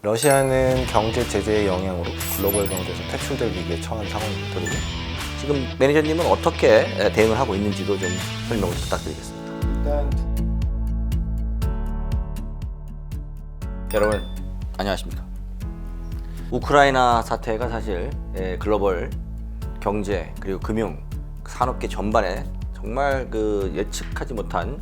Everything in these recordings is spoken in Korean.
러시아는 경제 제재의 영향으로 글로벌 경제에서 퇴출될 위기에 처한 상황이거든요. 지금 매니저님은 어떻게 대응을 하고 있는지도 좀 설명을 부탁드리겠습니다. 일단 여러분 안녕하십니까? 우크라이나 사태가 사실 글로벌 경제 그리고 금융 산업계 전반에 정말 예측하지 못한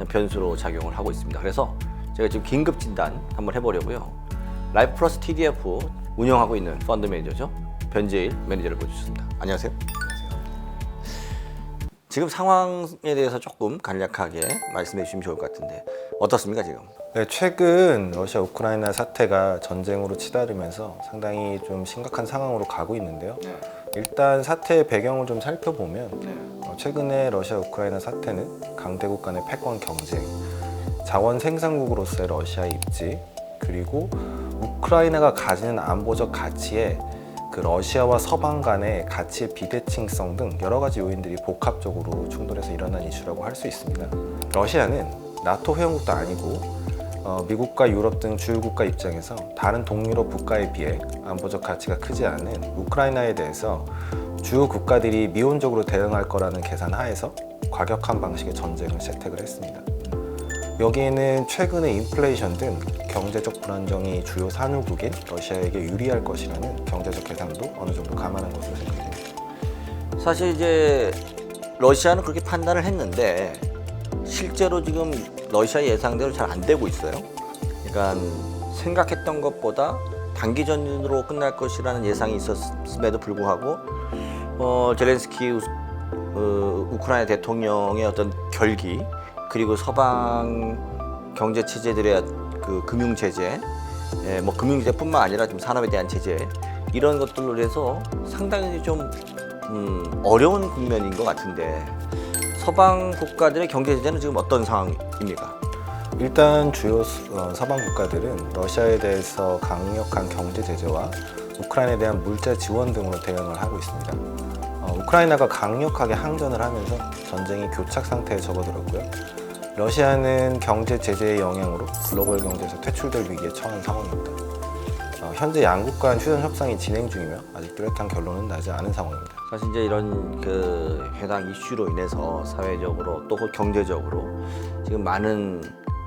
변수로 작용을 하고 있습니다. 그래서 제가 지금 긴급 진단 한번 해보려고요. 라이프 플러스 TDF 운영하고 있는 펀드 매니저죠. 변재일 매니저를 모셨습니다. 안녕하세요. 지금 상황에 대해서 조금 간략하게 말씀해 주시면 좋을 것 같은데 어떻습니까 지금? 네, 최근 러시아 우크라이나 사태가 전쟁으로 치달으면서 상당히 좀 심각한 상황으로 가고 있는데요. 일단 사태의 배경을 좀 살펴보면 최근에 러시아 우크라이나 사태는 강대국 간의 패권 경쟁, 자원 생산국으로서의 러시아의 입지, 그리고 우크라이나가 가지는 안보적 가치에 그 러시아와 서방 간의 가치의 비대칭성 등 여러 가지 요인들이 복합적으로 충돌해서 일어난 이슈라고 할 수 있습니다. 러시아는 나토 회원국도 아니고 미국과 유럽 등 주요 국가 입장에서 다른 동유럽 국가에 비해 안보적 가치가 크지 않은 우크라이나에 대해서 주요 국가들이 미온적으로 대응할 거라는 계산 하에서 과격한 방식의 전쟁을 채택을 했습니다. 여기에는 최근의 인플레이션 등 경제적 불안정이 주요 산유국인 러시아에게 유리할 것이라는 경제적 계산도 어느 정도 감안한 것으로 생각됩니다. 사실 이제 러시아는 그렇게 판단을 했는데 실제로 지금 러시아 예상대로 잘 안 되고 있어요. 그러니까 생각했던 것보다 단기전으로 끝날 것이라는 예상이 있었음에도 불구하고 젤렌스키 우크라이나 대통령의 어떤 결기 그리고 서방 경제 체제들의 그 금융 제재, 뭐 금융 제재뿐만 아니라 좀 산업에 대한 제재 이런 것들로 해서 상당히 좀 어려운 국면인 것 같은데 서방 국가들의 경제 제재는 지금 어떤 상황입니까? 일단 주요 서방 국가들은 러시아에 대해서 강력한 경제 제재와 우크라이나에 대한 물자 지원 등으로 대응을 하고 있습니다. 우크라이나가 강력하게 항전을 하면서 전쟁이 교착 상태에 접어들었고요. 러시아는 경제 제재의 영향으로 글로벌 경제에서 퇴출될 위기에 처한 상황입니다. 현재 양국 간 휴전 협상이 진행 중이며 아직 뚜렷한 결론은 나지 않은 상황입니다. 사실 이제 이런 해당 이슈로 인해서 사회적으로 또 경제적으로 지금 많은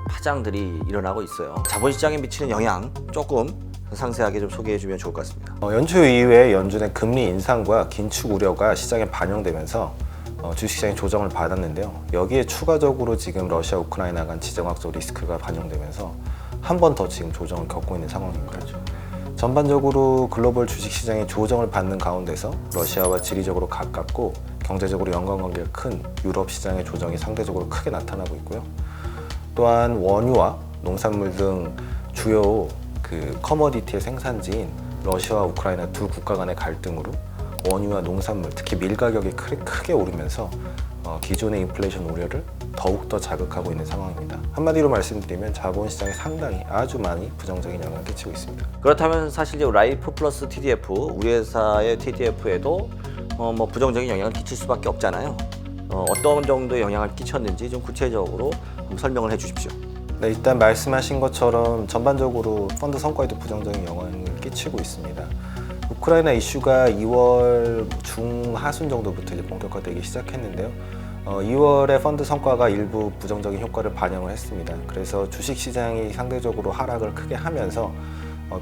파장들이 일어나고 있어요. 자본시장에 미치는 영향 조금 상세하게 좀 소개해 주면 좋을 것 같습니다. 연초 이후에 연준의 금리 인상과 긴축 우려가 시장에 반영되면서 주식시장이 조정을 받았는데요. 여기에 추가적으로 지금 러시아 우크라이나 간 지정학적 리스크가 반영되면서 한 번 더 지금 조정을 겪고 있는 상황입니다. 그렇죠. 전반적으로 글로벌 주식시장이 조정을 받는 가운데서 러시아와 지리적으로 가깝고 경제적으로 연관관계가 큰 유럽 시장의 조정이 상대적으로 크게 나타나고 있고요. 또한 원유와 농산물 등 주요 커머디티의 생산지인 러시아와 우크라이나 두 국가 간의 갈등으로 원유와 농산물, 특히 밀 가격이 크게 오르면서 기존의 인플레이션 우려를 더욱더 자극하고 있는 상황입니다. 한마디로 말씀드리면 자본시장에 상당히 아주 많이 부정적인 영향을 끼치고 있습니다. 그렇다면 사실 이제 라이프 플러스 TDF, 우리 회사의 TDF에도 뭐 부정적인 영향을 끼칠 수밖에 없잖아요. 어떤 정도의 영향을 끼쳤는지 좀 구체적으로 한번 설명을 해주십시오. 네, 일단 말씀하신 것처럼 전반적으로 펀드 성과에도 부정적인 영향을 끼치고 있습니다. 우크라이나 이슈가 2월 중하순 정도부터 이제 본격화되기 시작했는데요. 2월에 펀드 성과가 일부 부정적인 효과를 반영을 했습니다. 그래서 주식시장이 상대적으로 하락을 크게 하면서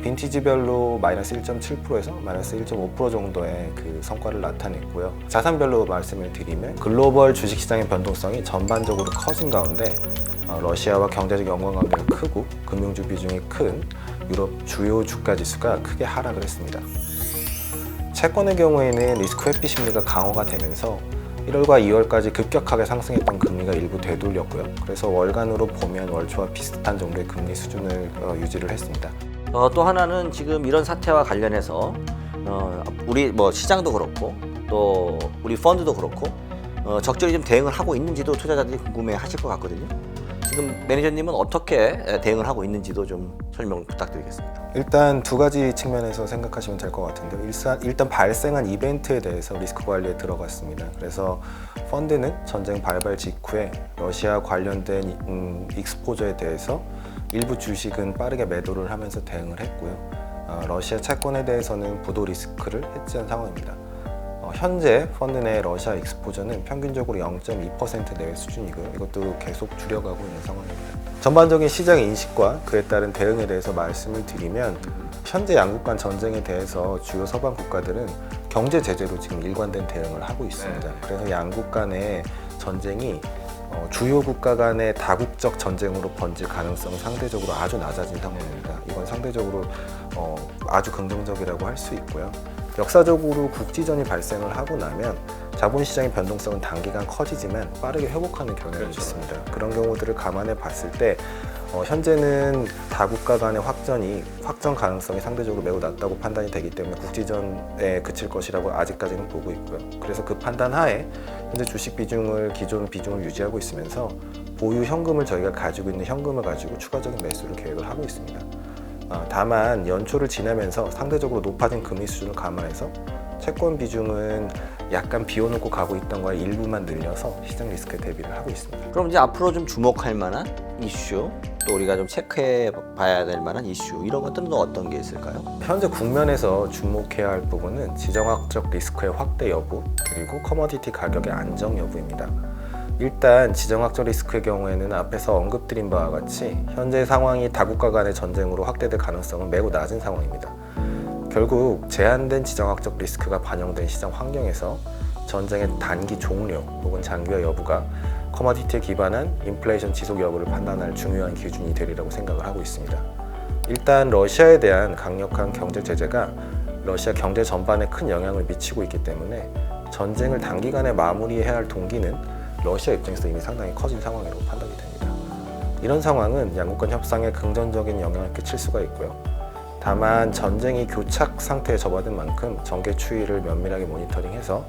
빈티지별로 마이너스 1.7%에서 마이너스 1.5% 정도의 그 성과를 나타냈고요. 자산별로 말씀을 드리면 글로벌 주식시장의 변동성이 전반적으로 커진 가운데 러시아와 경제적 연관관계가 크고 금융주 비중이 큰 유럽 주요 주가 지수가 크게 하락을 했습니다. 채권의 경우에는 리스크 회피 심리가 강화가 되면서 1월과 2월까지 급격하게 상승했던 금리가 일부 되돌렸고요. 그래서 월간으로 보면 월초와 비슷한 정도의 금리 수준을 유지를 했습니다. 또 하나는 지금 이런 사태와 관련해서 우리 뭐 시장도 그렇고 또 우리 펀드도 그렇고 적절히 좀 대응을 하고 있는지도 투자자들이 궁금해하실 것 같거든요. 지금 매니저님은 어떻게 대응을 하고 있는지도 좀 설명 부탁드리겠습니다. 일단 두 가지 측면에서 생각하시면 될 것 같은데요. 일단 발생한 이벤트에 대해서 리스크 관리에 들어갔습니다. 그래서 펀드는 전쟁 발발 직후에 러시아 관련된 익스포저에 대해서 일부 주식은 빠르게 매도를 하면서 대응을 했고요. 러시아 채권에 대해서는 부도 리스크를 해지한 상황입니다. 현재 펀드 내 러시아 익스포저는 평균적으로 0.2% 내외 수준이고요. 이것도 계속 줄여가고 있는 상황입니다. 전반적인 시장 인식과 그에 따른 대응에 대해서 말씀을 드리면 현재 양국 간 전쟁에 대해서 주요 서방 국가들은 경제 제재로 지금 일관된 대응을 하고 있습니다. 그래서 양국 간의 전쟁이 주요 국가 간의 다국적 전쟁으로 번질 가능성은 상대적으로 아주 낮아진 상황입니다. 이건 상대적으로 아주 긍정적이라고 할 수 있고요. 역사적으로 국지전이 발생을 하고 나면 자본시장의 변동성은 단기간 커지지만 빠르게 회복하는 경향이 있습니다. 그런 경우들을 감안해 봤을 때 현재는 다국가 간의 확전 가능성이 상대적으로 매우 낮다고 판단이 되기 때문에 국지전에 그칠 것이라고 아직까지는 보고 있고요. 그래서 그 판단 하에 현재 주식 기존 비중을 유지하고 있으면서 보유 현금을 저희가 가지고 있는 현금을 가지고 추가적인 매수를 계획을 하고 있습니다. 다만 연초를 지나면서 상대적으로 높아진 금리 수준을 감안해서 채권 비중은 약간 비워놓고 가고 있던 거에 일부만 늘려서 시장 리스크에 대비를 하고 있습니다. 그럼 이제 앞으로 좀 주목할 만한 이슈, 또 우리가 좀 체크해 봐야 될 만한 이슈, 이런 것들은 또 어떤 게 있을까요? 현재 국면에서 주목해야 할 부분은 지정학적 리스크의 확대 여부, 그리고 커머디티 가격의 안정 여부입니다. 일단 지정학적 리스크의 경우에는 앞에서 언급드린 바와 같이 현재 상황이 다국가 간의 전쟁으로 확대될 가능성은 매우 낮은 상황입니다. 결국 제한된 지정학적 리스크가 반영된 시장 환경에서 전쟁의 단기 종료 혹은 장기화 여부가 커머디티에 기반한 인플레이션 지속 여부를 판단할 중요한 기준이 되리라고 생각을 하고 있습니다. 일단 러시아에 대한 강력한 경제 제재가 러시아 경제 전반에 큰 영향을 미치고 있기 때문에 전쟁을 단기간에 마무리해야 할 동기는 러시아 입장에서 이미 상당히 커진 상황이라고 판단이 됩니다. 이런 상황은 양국 간 협상에 긍정적인 영향을 끼칠 수가 있고요. 다만 전쟁이 교착 상태에 접어든 만큼 전개 추이를 면밀하게 모니터링해서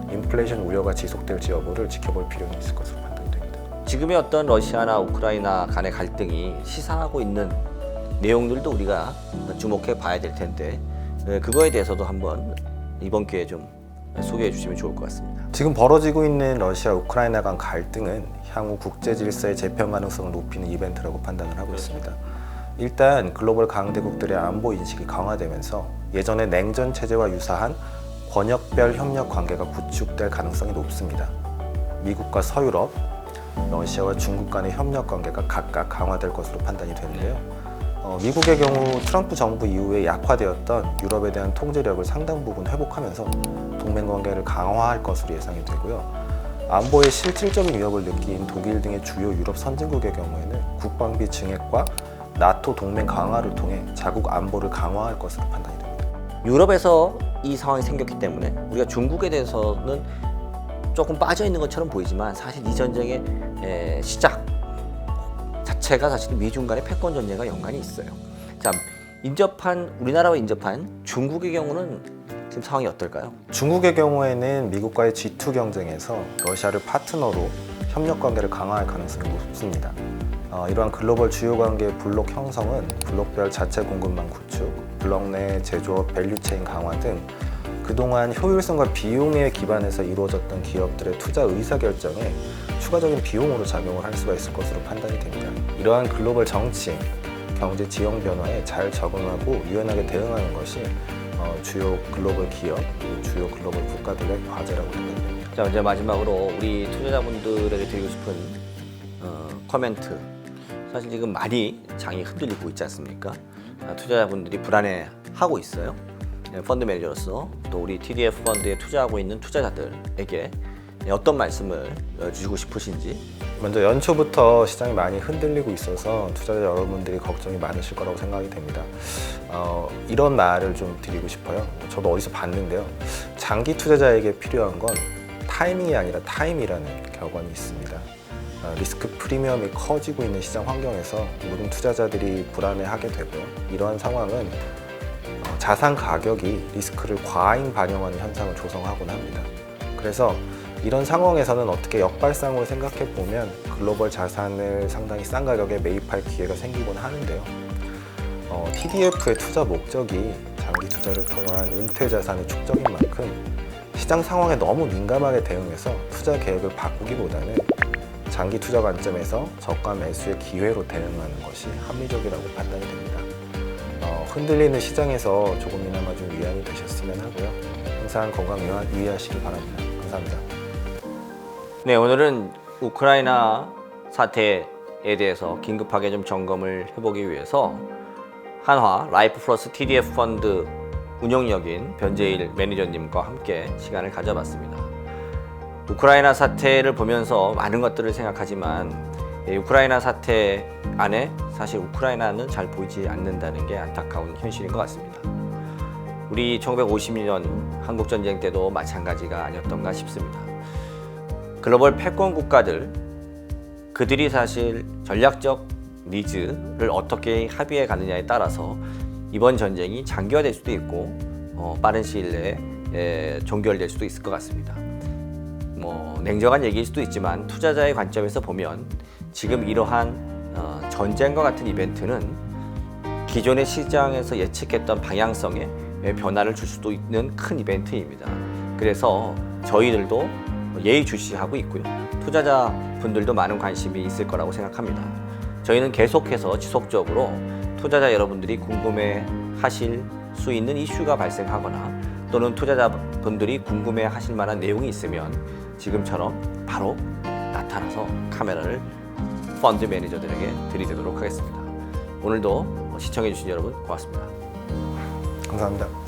인플레이션 우려가 지속될지 여부를 지켜볼 필요는 있을 것으로 판단이 됩니다. 지금의 어떤 러시아나 우크라이나 간의 갈등이 시사하고 있는 내용들도 우리가 주목해 봐야 될 텐데 그거에 대해서도 한번 이번 기회에 좀 소개해 주시면 좋을 것 같습니다. 지금 벌어지고 있는 러시아 우크라이나 간 갈등은 향후 국제 질서의 재편 가능성을 높이는 이벤트라고 판단을 하고 있습니다. 일단 글로벌 강대국들의 안보 인식이 강화되면서 예전의 냉전 체제와 유사한 권역별 협력 관계가 구축될 가능성이 높습니다. 미국과 서유럽, 러시아와 중국 간의 협력 관계가 각각 강화될 것으로 판단이 되는데요. 미국의 경우 트럼프 정부 이후에 약화되었던 유럽에 대한 통제력을 상당 부분 회복하면서 동맹 관계를 강화할 것으로 예상이 되고요. 안보에 실질적인 위협을 느낀 독일 등의 주요 유럽 선진국의 경우에는 국방비 증액과 나토 동맹 강화를 통해 자국 안보를 강화할 것으로 판단이 됩니다. 유럽에서 이 상황이 생겼기 때문에 우리가 중국에 대해서는 조금 빠져 있는 것처럼 보이지만 사실 이 전쟁의 시작 자체가 사실 미중 간의 패권 전쟁과 연관이 있어요. 자, 우리나라와 인접한 중국의 경우는 지금 상황이 어떨까요? 중국의 경우에는 미국과의 G2 경쟁에서 러시아를 파트너로 협력 관계를 강화할 가능성이 높습니다. 이러한 글로벌 주요 관계의 블록 형성은 블록별 자체 공급망 구축, 블록 내 제조업 밸류체인 강화 등 그동안 효율성과 비용에 기반해서 이루어졌던 기업들의 투자 의사결정에 추가적인 비용으로 작용을 할 수가 있을 것으로 판단이 됩니다. 이러한 글로벌 정치, 경제 지형 변화에 잘 적응하고 유연하게 대응하는 것이 주요 글로벌 기업, 주요 글로벌 국가들의 과제라고 생각됩니다. 자, 이제 마지막으로 우리 투자자분들에게 드리고 싶은 코멘트. 사실 지금 많이 장이 흔들리고 있지 않습니까? 투자자분들이 불안해하고 있어요. 펀드 매니저로서 또 우리 TDF 펀드에 투자하고 있는 투자자들에게 어떤 말씀을 주시고 싶으신지. 먼저 연초부터 시장이 많이 흔들리고 있어서 투자자 여러분들이 걱정이 많으실 거라고 생각이 됩니다. 이런 말을 좀 드리고 싶어요. 저도 어디서 봤는데요. 장기 투자자에게 필요한 건 타이밍이 아니라 타임이라는 격언이 있습니다. 리스크 프리미엄이 커지고 있는 시장 환경에서 모든 투자자들이 불안해하게 되고요. 이러한 상황은 자산 가격이 리스크를 과잉 반영하는 현상을 조성하곤 합니다. 그래서 이런 상황에서는 어떻게 역발상으로 생각해 보면 글로벌 자산을 상당히 싼 가격에 매입할 기회가 생기곤 하는데요. TDF의 투자 목적이 장기 투자를 통한 은퇴 자산의 축적인 만큼 시장 상황에 너무 민감하게 대응해서 투자 계획을 바꾸기보다는 장기 투자 관점에서 저가 매수의 기회로 대응하는 것이 합리적이라고 판단이 됩니다. 흔들리는 시장에서 조금이나마 좀 위안이 되셨으면 하고요. 항상 건강 유의하시기 바랍니다. 감사합니다. 네, 오늘은 우크라이나 사태에 대해서 긴급하게 좀 점검을 해보기 위해서 한화 라이프 플러스 TDF 펀드 운영력인 변재일 매니저님과 함께 시간을 가져봤습니다. 우크라이나 사태를 보면서 많은 것들을 생각하지만 우크라이나 사태 안에 사실 우크라이나는 잘 보이지 않는다는 게 안타까운 현실인 것 같습니다. 우리 1952년 한국전쟁 때도 마찬가지가 아니었던가 싶습니다. 글로벌 패권 국가들, 그들이 사실 전략적 니즈를 어떻게 합의해 가느냐에 따라서 이번 전쟁이 장기화될 수도 있고 빠른 시일 내에 종결될 수도 있을 것 같습니다. 냉정한 얘기일 수도 있지만 투자자의 관점에서 보면 지금 이러한 전쟁과 같은 이벤트는 기존의 시장에서 예측했던 방향성에 변화를 줄 수도 있는 큰 이벤트입니다. 그래서 저희들도 예의주시하고 있고요. 투자자분들도 많은 관심이 있을 거라고 생각합니다. 저희는 계속해서 지속적으로 투자자 여러분들이 궁금해하실 수 있는 이슈가 발생하거나 또는 투자자분들이 궁금해하실 만한 내용이 있으면 지금처럼 바로 나타나서 카메라를 펀드 매니저들에게 들이대도록 하겠습니다. 오늘도 시청해주신 여러분 고맙습니다. 감사합니다.